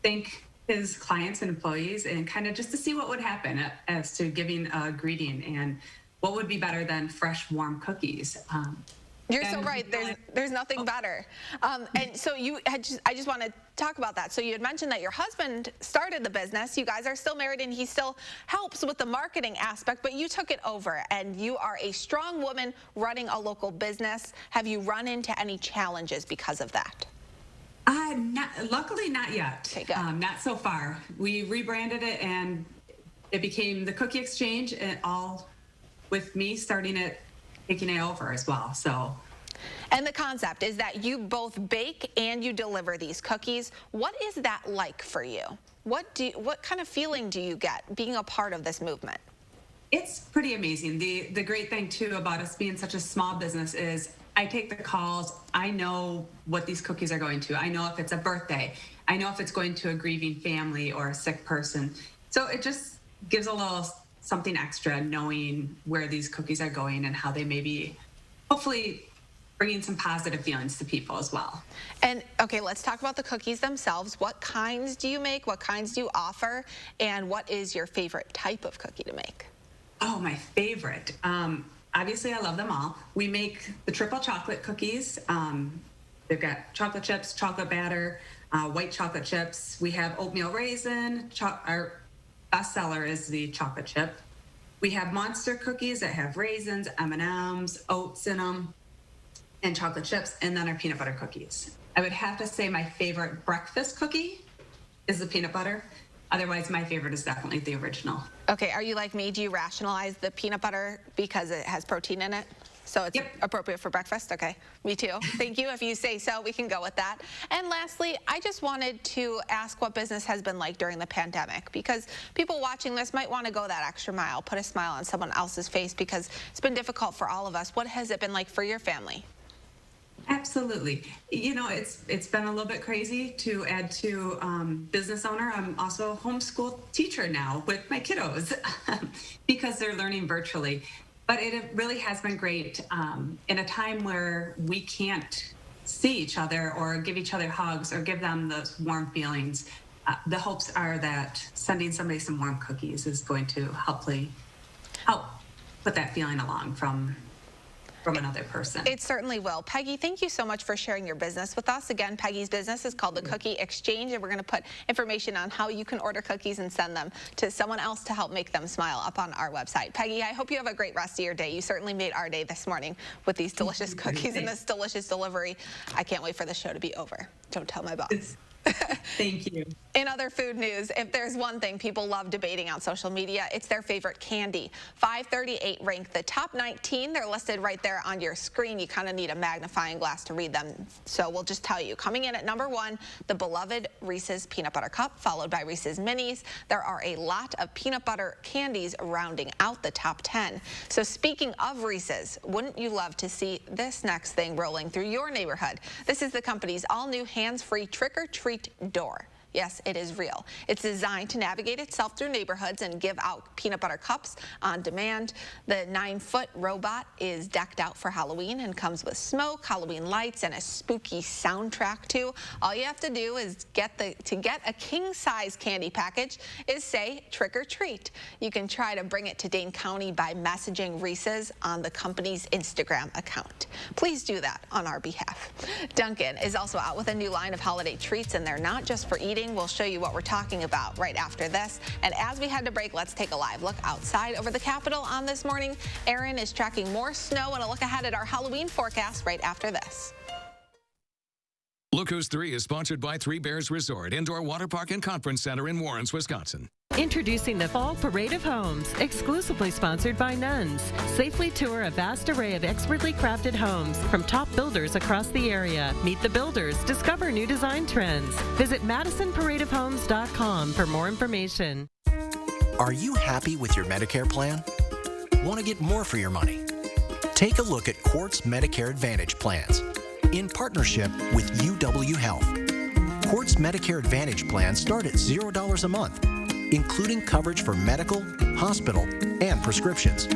thank his clients and employees and kind of just to see what would happen as to giving a greeting and what would be better than fresh, warm cookies. You're so right. There's nothing better. And so I just want to talk about that. So you had mentioned that your husband started the business. You guys are still married, and he still helps with the marketing aspect, but you took it over, and you are a strong woman running a local business. Have you run into any challenges because of that? Luckily, not yet. Okay, good. Not so far. We rebranded it, and it became the Cookie Exchange, and all with me starting it, taking it over as well. So. And the concept is that you both bake and you deliver these cookies. What is that like for you? What kind of feeling do you get being a part of this movement? It's pretty amazing. The great thing too about us being such a small business is I take the calls. I know what these cookies are going to. I know if it's a birthday. I know if it's going to a grieving family or a sick person. So it just gives a little something extra knowing where these cookies are going and how they maybe hopefully bringing some positive feelings to people as well. And okay, let's talk about the cookies themselves. What kinds do you make? What kinds do you offer? And what is your favorite type of cookie to make? Oh, my favorite. Obviously, I love them all. We make the triple chocolate cookies. They've got chocolate chips, chocolate batter, white chocolate chips. We have oatmeal raisin. Our best seller is the chocolate chip. We have monster cookies that have raisins, M&Ms, oats in them, and chocolate chips, and then our peanut butter cookies. I would have to say my favorite breakfast cookie is the peanut butter. Otherwise, my favorite is definitely the original. Okay, are you like me? Do you rationalize the peanut butter because it has protein in it? So it's appropriate for breakfast? Okay, me too. Thank you. If you say so, we can go with that. And lastly, I just wanted to ask what business has been like during the pandemic, because people watching this might want to go that extra mile, put a smile on someone else's face, because it's been difficult for all of us. What has it been like for your family? Absolutely. You know, it's been a little bit crazy to add to business owner. I'm also a homeschool teacher now with my kiddos because they're learning virtually. But it really has been great in a time where we can't see each other or give each other hugs or give them those warm feelings. The hopes are that sending somebody some warm cookies is going to help put that feeling along from another person. It certainly will. Peggy, thank you so much for sharing your business with us. Again, Peggy's business is called the Cookie Exchange, and we're going to put information on how you can order cookies and send them to someone else to help make them smile up on our website. Peggy, I hope you have a great rest of your day. You certainly made our day this morning with these delicious cookies and this delicious delivery. I can't wait for the show to be over. Don't tell my boss. Thank you. In other food news, if there's one thing people love debating on social media, it's their favorite candy. 538 ranked the top 19. They're listed right there on your screen. You kind of need a magnifying glass to read them, so we'll just tell you. Coming in at number 1, the beloved Reese's Peanut Butter Cup, followed by Reese's Minis. There are a lot of peanut butter candies rounding out the top 10. So speaking of Reese's, wouldn't you love to see this next thing rolling through your neighborhood? This is the company's all-new hands-free trick-or-treat door. Yes, it is real. It's designed to navigate itself through neighborhoods and give out peanut butter cups on demand. The 9-foot robot is decked out for Halloween and comes with smoke, Halloween lights, and a spooky soundtrack too. All you have to do is to get a king-size candy package is say trick or treat. You can try to bring it to Dane County by messaging Reese's on the company's Instagram account. Please do that on our behalf. Dunkin' is also out with a new line of holiday treats, and they're not just for eating. We'll show you what we're talking about right after this. And as we head to break, let's take a live look outside over the Capitol on this morning. Aaron is tracking more snow and a look ahead at our Halloween forecast right after this. Look Who's 3 is sponsored by Three Bears Resort, Indoor Water Park and Conference Center in Warrens, Wisconsin. Introducing the Fall Parade of Homes, exclusively sponsored by Nuns. Safely tour a vast array of expertly crafted homes from top builders across the area. Meet the builders, discover new design trends. Visit MadisonParadeOfHomes.com for more information. Are you happy with your Medicare plan? Want to get more for your money? Take a look at Quartz Medicare Advantage plans in partnership with UW Health. Quartz Medicare Advantage plans start at $0 a month, including coverage for medical, hospital, and prescriptions.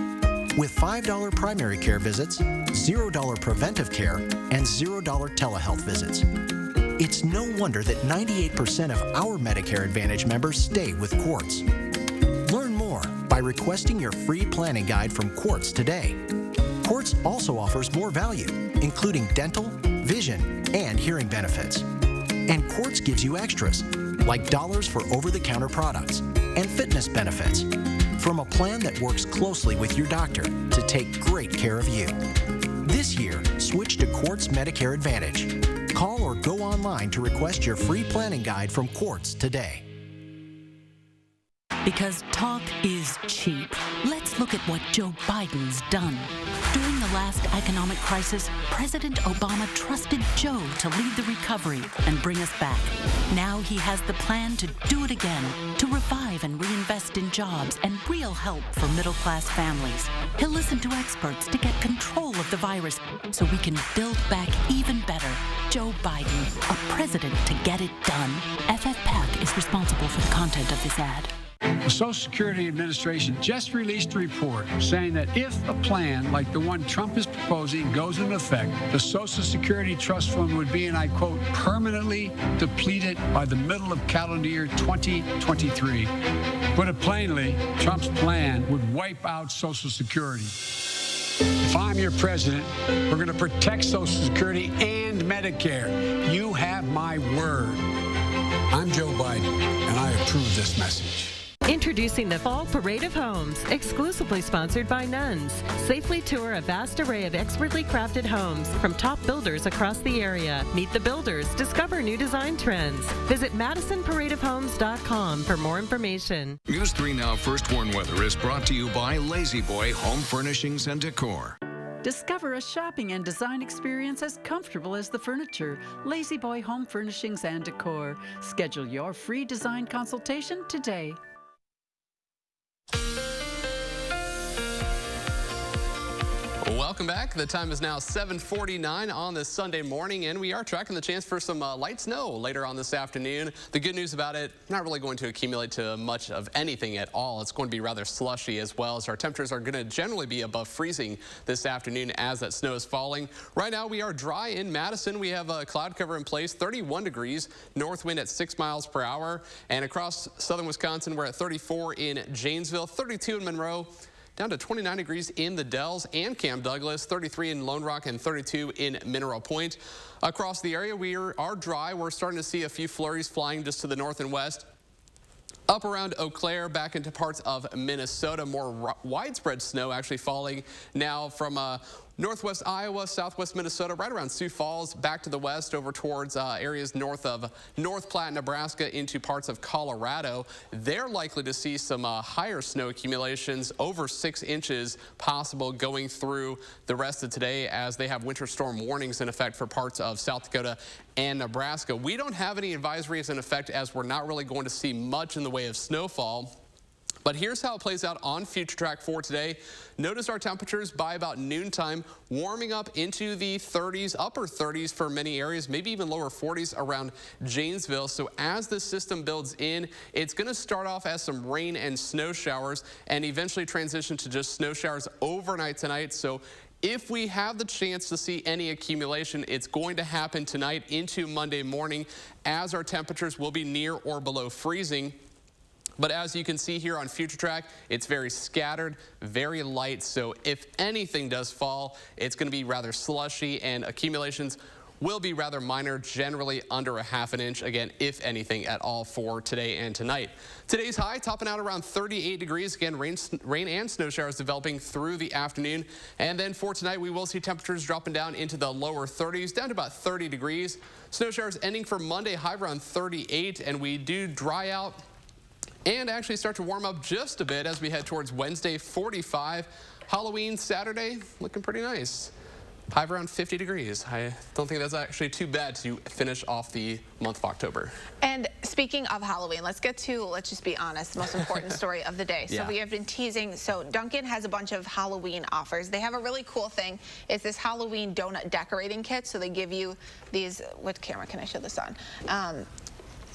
With $5 primary care visits, $0 preventive care, and $0 telehealth visits. It's no wonder that 98% of our Medicare Advantage members stay with Quartz. Learn more by requesting your free planning guide from Quartz today. Quartz also offers more value, including dental, vision, and hearing benefits. And Quartz gives you extras, like dollars for over-the-counter products and fitness benefits, from a plan that works closely with your doctor to take great care of you. This year, switch to Quartz Medicare Advantage. Call or go online to request your free planning guide from Quartz today. Because talk is cheap. Let's look at what Joe Biden's done. During the last economic crisis, President Obama trusted Joe to lead the recovery and bring us back. Now he has the plan to do it again, to revive and reinvest in jobs and real help for middle-class families. He'll listen to experts to get control of the virus so we can build back even better. Joe Biden, a president to get it done. FFPAC is responsible for the content of this ad. The Social Security Administration just released a report saying that if a plan like the one Trump is proposing goes into effect, the Social Security Trust Fund would be, and I quote, permanently depleted by the middle of calendar year 2023. Put it plainly, Trump's plan would wipe out Social Security. If I'm your president, we're going to protect Social Security and Medicare. You have my word. I'm Joe Biden, and I approve this message. Introducing the Fall Parade of Homes, exclusively sponsored by Nuns. Safely tour a vast array of expertly crafted homes from top builders across the area. Meet the builders, discover new design trends. Visit MadisonParadeOfHomes.com for more information. News 3 Now First Warn Weather is brought to you by Lazy Boy Home Furnishings and Decor. Discover a shopping and design experience as comfortable as the furniture. Lazy Boy Home Furnishings and Decor. Schedule your free design consultation today. Welcome back. The time is now 7:49 on this Sunday morning, and we are tracking the chance for some light snow later on this afternoon. The good news about it, not really going to accumulate to much of anything at all. It's going to be rather slushy as well, as our temperatures are going to generally be above freezing this afternoon as that snow is falling. Right now, we are dry in Madison. We have a cloud cover in place, 31 degrees, north wind at 6 miles per hour. And across southern Wisconsin, we're at 34 in Janesville, 32 in Monroe, down to 29 degrees in the Dells and Camp Douglas, 33 in Lone Rock, and 32 in Mineral Point. Across the area, we are dry. We're starting to see a few flurries flying just to the north and west. Up around Eau Claire, back into parts of Minnesota, more widespread snow actually falling now from northwest Iowa, southwest Minnesota, right around Sioux Falls, back to the west over towards areas north of North Platte, Nebraska, into parts of Colorado. They're likely to see some higher snow accumulations, over 6 inches possible going through the rest of today, as they have winter storm warnings in effect for parts of South Dakota and Nebraska. We don't have any advisories in effect, as we're not really going to see much in the way of snowfall. But here's how it plays out on Future Track for today. Notice our temperatures by about noontime warming up into the 30s, upper 30s for many areas, maybe even lower 40s around Janesville. So as the system builds in, it's going to start off as some rain and snow showers and eventually transition to just snow showers overnight tonight. So if we have the chance to see any accumulation, it's going to happen tonight into Monday morning, as our temperatures will be near or below freezing. But as you can see here on Future Track, it's very scattered, very light. So if anything does fall, it's going to be rather slushy, and accumulations will be rather minor, generally under a ½ an inch, again, if anything at all, for today and tonight. Today's high topping out around 38 degrees. Again, rain and snow showers developing through the afternoon. And then for tonight, we will see temperatures dropping down into the lower 30s, down to about 30 degrees. Snow showers ending for Monday, high around 38, and we do dry out and actually start to warm up just a bit as we head towards Wednesday, 45. Halloween Saturday, looking pretty nice. High of around 50 degrees. I don't think that's actually too bad to finish off the month of October. And speaking of Halloween, let's just be honest, the most important story of the day. So we have been teasing, so Dunkin' has a bunch of Halloween offers. They have a really cool thing. It's this Halloween donut decorating kit. So they give you these, what camera can I show this on?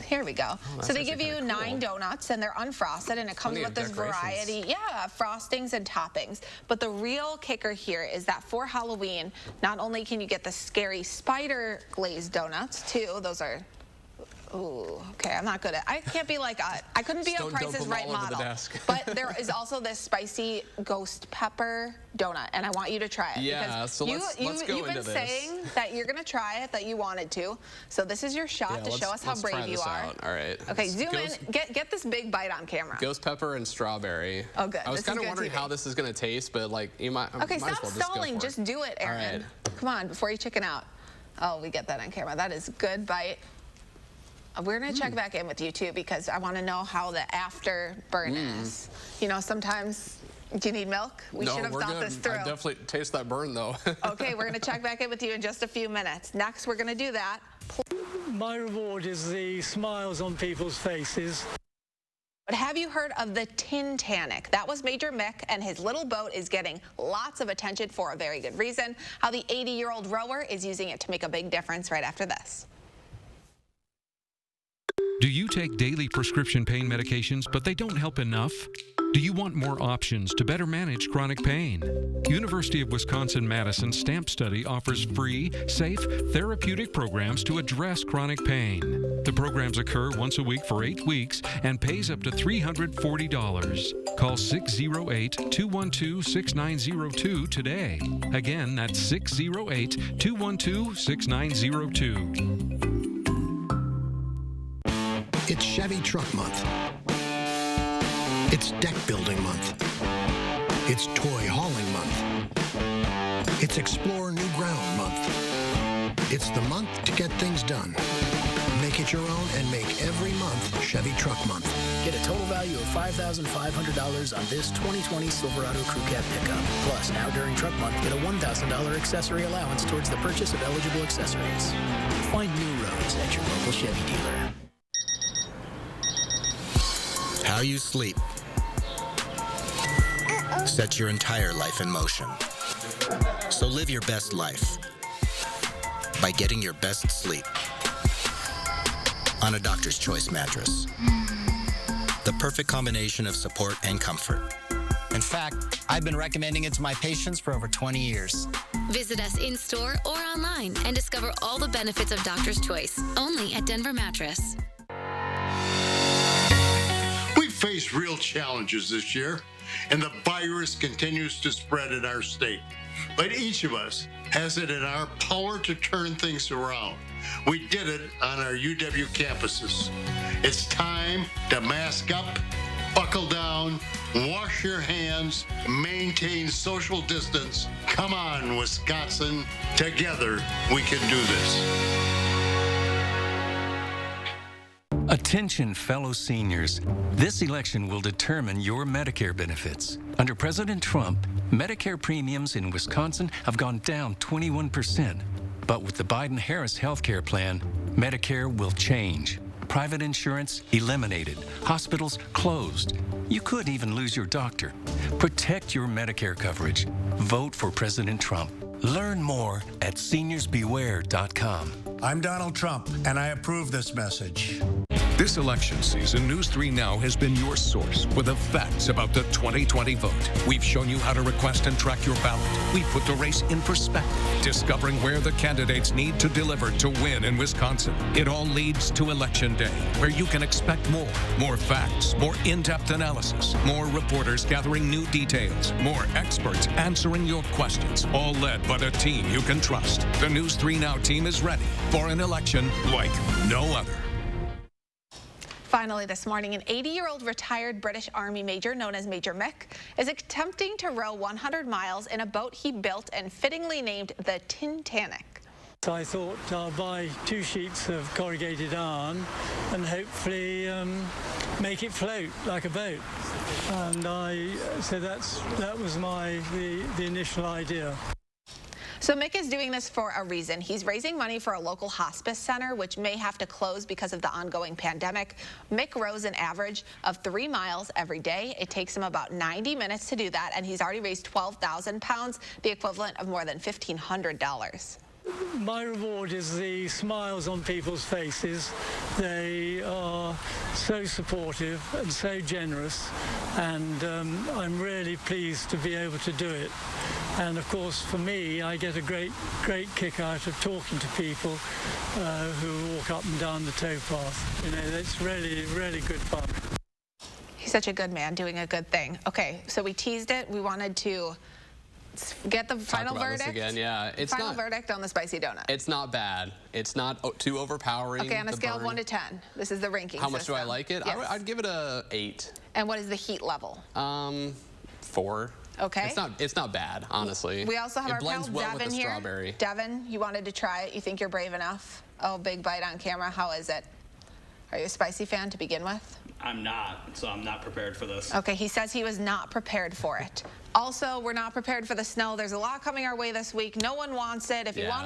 Here we go. So they give you 9 donuts, and they're unfrosted, and it comes with this variety, of frostings and toppings. But the real kicker here is that for Halloween, not only can you get the scary spider glazed donuts too, those are, ooh, okay, I'm not good at, I can't be like, I couldn't be a Price is Right model. But there is also this spicy ghost pepper donut, and I want you to try it. Yeah, so let's go into this. You've been saying that you're gonna try it, that you wanted to. So this is your shot to show us how brave you are. All right. Okay, zoom in. Get this big bite on camera. Ghost pepper and strawberry. Oh, good. I was kind of wondering how this is gonna taste, but like you might. Okay, might stop as well stalling. Just do it, Aaron. All right. Come on, before you chicken out. Oh, we get that on camera. That is a good bite. We're going to check back in with you, too, because I want to know how the afterburn is. You know, sometimes, do you need milk? We should have thought this through. I definitely taste that burn, though. Okay, we're going to check back in with you in just a few minutes. Next, we're going to do that. My reward is the smiles on people's faces. But have you heard of the Titanic? That was Major Mick, and his little boat is getting lots of attention for a very good reason. How the 80-year-old rower is using it to make a big difference right after this. Do you take daily prescription pain medications, but they don't help enough? Do you want more options to better manage chronic pain? University of Wisconsin-Madison STAMP Study offers free, safe, therapeutic programs to address chronic pain. The programs occur once a week for 8 weeks and pays up to $340. Call 608-212-6902 today. Again, that's 608-212-6902. It's Chevy Truck Month. It's Deck Building Month. It's Toy Hauling Month. It's Explore New Ground Month. It's the month to get things done. Make it your own and make every month Chevy Truck Month. Get a total value of $5,500 on this 2020 Silverado Crew Cab pickup. Plus, now during Truck Month, get a $1,000 accessory allowance towards the purchase of eligible accessories. Find new roads at your local Chevy dealer. How you sleep sets your entire life in motion. So live your best life by getting your best sleep on a Doctor's Choice mattress. The perfect combination of support and comfort. In fact, I've been recommending it to my patients for over 20 years. Visit us in-store or online and discover all the benefits of Doctor's Choice, only at Denver Mattress. We've faced real challenges this year, and the virus continues to spread in our state. But each of us has it in our power to turn things around. We did it on our UW campuses. It's time to mask up, buckle down, wash your hands, maintain social distance. Come on, Wisconsin. Together, we can do this. Attention, fellow seniors. This election will determine your Medicare benefits. Under President Trump, Medicare premiums in Wisconsin have gone down 21%. But with the Biden-Harris healthcare plan, Medicare will change. Private insurance eliminated. Hospitals closed. You could even lose your doctor. Protect your Medicare coverage. Vote for President Trump. Learn more at seniorsbeware.com. I'm Donald Trump, and I approve this message. This election season, News 3 Now has been your source for the facts about the 2020 vote. We've shown you how to request and track your ballot. We put the race in perspective, discovering where the candidates need to deliver to win in Wisconsin. It all leads to Election Day, where you can expect more facts, more in-depth analysis, more reporters gathering new details, more experts answering your questions, all led by the team you can trust. The News 3 Now team is ready for an election like no other. Finally this morning, an 80-year-old retired British Army major known as Major Mick is attempting to row 100 miles in a boat he built and fittingly named the Titanic. So I thought I'll buy 2 sheets of corrugated iron and hopefully make it float like a boat. And so that was the initial idea. So Mick is doing this for a reason. He's raising money for a local hospice center, which may have to close because of the ongoing pandemic. Mick rows an average of 3 miles every day. It takes him about 90 minutes to do that, and he's already raised 12,000 pounds, the equivalent of more than $1,500. My reward is the smiles on people's faces. They are so supportive and so generous, and I'm really pleased to be able to do it. And of course, for me, I get a great kick out of talking to people who walk up and down the towpath. You know, it's really, really good fun. He's such a good man doing a good thing. Okay, so we teased it. We wanted to get the final verdict. Again, yeah. It's final verdict on the spicy donut. It's not bad. It's not too overpowering. Okay, on a scale of 1 to 10, this is the ranking How much system. do I like it? Yes. I'd give it a 8. And what is the heat level? 4. Okay. It's not bad, honestly. We also have our pal blends well Devin with the here. strawberry. Devin, you wanted to try it. You think you're brave enough? Oh, big bite on camera. How is it? Are you a spicy fan to begin with? I'm not, so I'm not prepared for this. Okay, he says he was not prepared for it. Also, we're not prepared for the snow. There's a lot coming our way this week. No one wants it. If you want